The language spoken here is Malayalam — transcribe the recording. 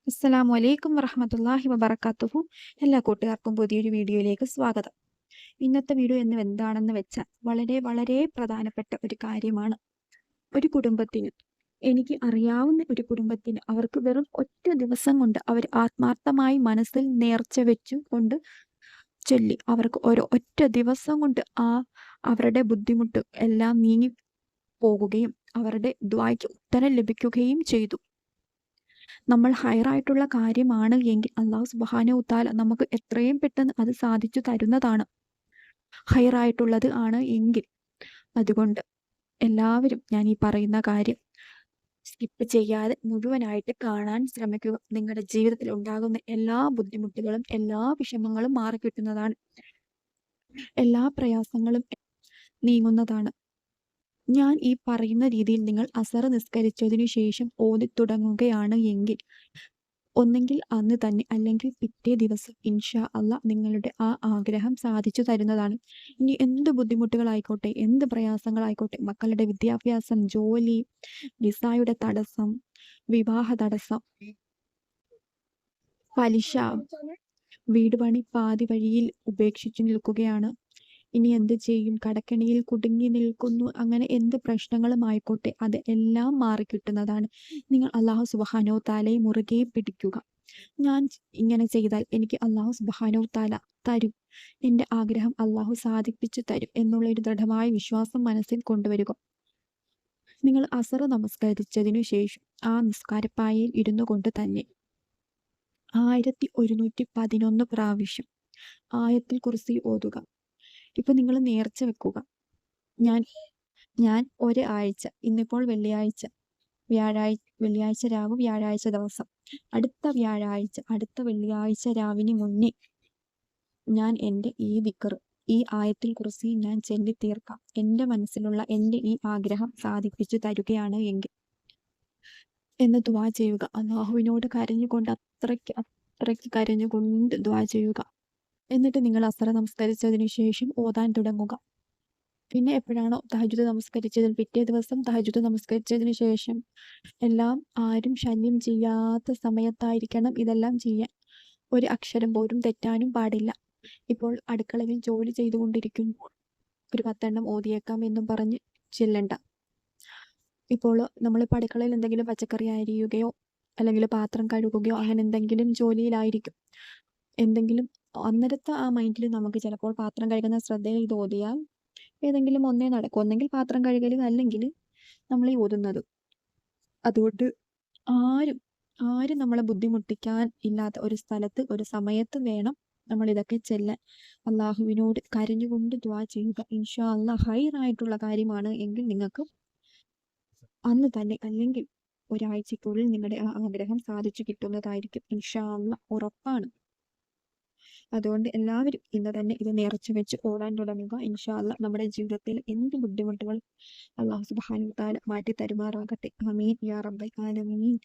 അസ്സലാമു അലൈക്കും വറഹ്മത്തുള്ളാഹി വബറകാതുഹു. എല്ലാ കൂട്ടുകാർക്കും പുതിയൊരു വീഡിയോയിലേക്ക് സ്വാഗതം. ഇന്നത്തെ വീഡിയോ എന്താണെന്ന് വെച്ചാൽ വളരെ വളരെ പ്രധാനപ്പെട്ട ഒരു കാര്യമാണ്. ഒരു കുടുംബത്തിന്, എനിക്ക് അറിയാവുന്ന ഒരു കുടുംബത്തിന്, അവർക്ക് വെറും ഒറ്റ ദിവസം കൊണ്ട് അവർ ആത്മാർത്ഥമായി മനസ്സിൽ നേർച്ച വെച്ചു കൊണ്ട് ചൊല്ലി, അവർക്ക് ഒറ്റ ദിവസം കൊണ്ട് അവരുടെ ബുദ്ധിമുട്ട് എല്ലാം നീങ്ങി പോകുകയും അവരുടെ ദുആയ്ക്ക് ഉത്തരം ലഭിക്കുകയും ചെയ്തു. നമ്മൾ ഹൈറായിട്ടുള്ള കാര്യമാണ് എങ്കിൽ അള്ളാഹു സുബ്ഹാനഹു തആല നമുക്ക് എത്രയും പെട്ടെന്ന് അത് സാധിച്ചു തരുന്നതാണ്. ഹൈറായിട്ടുള്ളത് ആണ് എങ്കിൽ. അതുകൊണ്ട് എല്ലാവരും ഞാൻ ഈ പറയുന്ന കാര്യം സ്കിപ്പ് ചെയ്യാതെ മുഴുവനായിട്ട് കാണാൻ ശ്രമിക്കുക. നിങ്ങളുടെ ജീവിതത്തിൽ ഉണ്ടാകുന്ന എല്ലാ ബുദ്ധിമുട്ടുകളും എല്ലാ വിഷമങ്ങളും മാറിക്കിട്ടുന്നതാണ്. എല്ലാ പ്രയാസങ്ങളും നീങ്ങുന്നതാണ്. ഞാൻ ഈ പറയുന്ന രീതിയിൽ നിങ്ങൾ അസർ നിസ്കരിച്ചതിനു ശേഷം ഓതി തുടങ്ങുകയാണ് എങ്കിൽ ഒന്നെങ്കിൽ അന്ന് തന്നെ അല്ലെങ്കിൽ പിറ്റേ ദിവസം ഇൻഷാ അള്ളാഹ് നിങ്ങളുടെ ആ ആഗ്രഹം സാധിച്ചു തരുന്നതാണ്. ഇനി എന്ത് ബുദ്ധിമുട്ടുകളായിക്കോട്ടെ, എന്ത് പ്രയാസങ്ങളായിക്കോട്ടെ, മക്കളുടെ വിദ്യാഭ്യാസം, ജോലി, വിസയുടെ തടസ്സം, വിവാഹ തടസ്സം, പലിശ, വീട് പണി പാതി വഴിയിൽ ഉപേക്ഷിച്ചു നിൽക്കുകയാണ്, ഇനി എന്ത് ചെയ്യും, കടക്കെണിയിൽ കുടുങ്ങി നിൽക്കുന്നു, അങ്ങനെ എന്ത് പ്രശ്നങ്ങളും ആയിക്കോട്ടെ അത് എല്ലാം മാറിക്കിട്ടുന്നതാണ്. നിങ്ങൾ അല്ലാഹു സുബ്ഹാനഹു തആലയെ മുറുകെ പിടിക്കുക. ഞാൻ ഇങ്ങനെ ചെയ്താൽ എനിക്ക് അല്ലാഹു സുബ്ഹാനഹു തആല തരും, എൻ്റെ ആഗ്രഹം അല്ലാഹു സാധിപ്പിച്ചു തരും എന്നുള്ളൊരു ദൃഢമായ വിശ്വാസം മനസ്സിൽ കൊണ്ടുവരിക. നിങ്ങൾ അസർ നമസ്കരിച്ചതിനു ശേഷം ആ നിസ്കാരപ്പായയിൽ ഇരുന്നു കൊണ്ട് തന്നെ 1111 പ്രാവശ്യം ആയത്തുൽ കുർസി ഓതുക. ഇപ്പൊ നിങ്ങൾ നേർച്ച വെക്കുക, ഞാൻ ഒരാഴ്ച, ഇന്നിപ്പോൾ വെള്ളിയാഴ്ച രാവ്, വ്യാഴാഴ്ച ദിവസം, അടുത്ത വെള്ളിയാഴ്ച രാവിന് മുന്നേ ഞാൻ എൻ്റെ ഈ ദിക്ർ, ഈ ആയത്തുൽ കുർസി ഞാൻ ചൊല്ലി തീർക്കാം, എൻ്റെ മനസ്സിലുള്ള എൻ്റെ ഈ ആഗ്രഹം സാധിപ്പിച്ചു തരുകയാണ് എങ്കിൽ എന്ന് ദുആ ചെയ്യുക. അള്ളാഹുവിനോട് കരഞ്ഞുകൊണ്ട്, അത്രയ്ക്ക് കരഞ്ഞുകൊണ്ട് ദുആ ചെയ്യുക. എന്നിട്ട് നിങ്ങൾ അസറ നമസ്കരിച്ചതിന് ശേഷം ഓതാൻ തുടങ്ങുക. പിന്നെ എപ്പോഴാണോ തഹജ്ജുദ് നമസ്കരിച്ചതിൽ പിറ്റേ ദിവസം തഹജ്ജുദ് നമസ്കരിച്ചതിന് ശേഷം എല്ലാം ആരും ശല്യം ചെയ്യാത്ത സമയത്തായിരിക്കണം ഇതെല്ലാം ചെയ്യാൻ. ഒരു അക്ഷരം പോലും തെറ്റാനും പാടില്ല. ഇപ്പോൾ അടുക്കളയിൽ ജോലി ചെയ്തുകൊണ്ടിരിക്കുമ്പോൾ ഒരു 10 എണ്ണം ഓതിയേക്കാം എന്നും പറഞ്ഞ് ചെല്ലണ്ട. ഇപ്പോൾ നമ്മളിപ്പോൾ അടുക്കളയിൽ എന്തെങ്കിലും പച്ചക്കറി അരിയുകയോ അല്ലെങ്കിൽ പാത്രം കഴുകുകയോ അങ്ങനെ എന്തെങ്കിലും ജോലിയിലായിരിക്കും. എന്തെങ്കിലും അന്നേരത്തെ ആ മൈൻഡിൽ നമുക്ക് ചിലപ്പോൾ പാത്രം കഴുകുന്ന ശ്രദ്ധയിൽ ഇത് ഓതിയാൽ ഏതെങ്കിലും ഒന്നേ നടക്കും. ഒന്നെങ്കിൽ പാത്രം കഴുകൽ, അല്ലെങ്കിൽ നമ്മൾ ഈ ഓതുന്നത്. അതുകൊണ്ട് ആരും നമ്മളെ ബുദ്ധിമുട്ടിക്കാൻ ഇല്ലാത്ത ഒരു സ്ഥലത്ത്, ഒരു സമയത്ത് വേണം നമ്മൾ ഇതൊക്കെ ചെല്ലാൻ. അള്ളാഹുവിനോട് കരഞ്ഞുകൊണ്ട് ദുആ ചെയ്യുക. ഇൻഷാ അള്ളാഹ് ഹൈറായിട്ടുള്ള കാര്യമാണ് എങ്കിൽ നിങ്ങൾക്ക് അന്ന് തന്നെ അല്ലെങ്കിൽ ഒരാഴ്ചക്കുള്ളിൽ നിങ്ങളുടെ ആ ആഗ്രഹം സാധിച്ചു കിട്ടുന്നതായിരിക്കും. ഇൻഷാ അള്ളാഹ് ഉറപ്പാണ്. അതുകൊണ്ട് എല്ലാവരും ഇന്ന് തന്നെ ഇത് നേർച്ച വെച്ച് ഓടാൻ തുടങ്ങുക. ഇൻഷാ അള്ളാഹ് നമ്മുടെ ജീവിതത്തിൽ എന്ത് ബുദ്ധിമുട്ടുകൾ അല്ലാഹു സുബ്ഹാനഹു വ തആല മാറ്റി തരുമാറാകട്ടെ. ആമീൻ യാ റബ്ബൽ ആലമീൻ.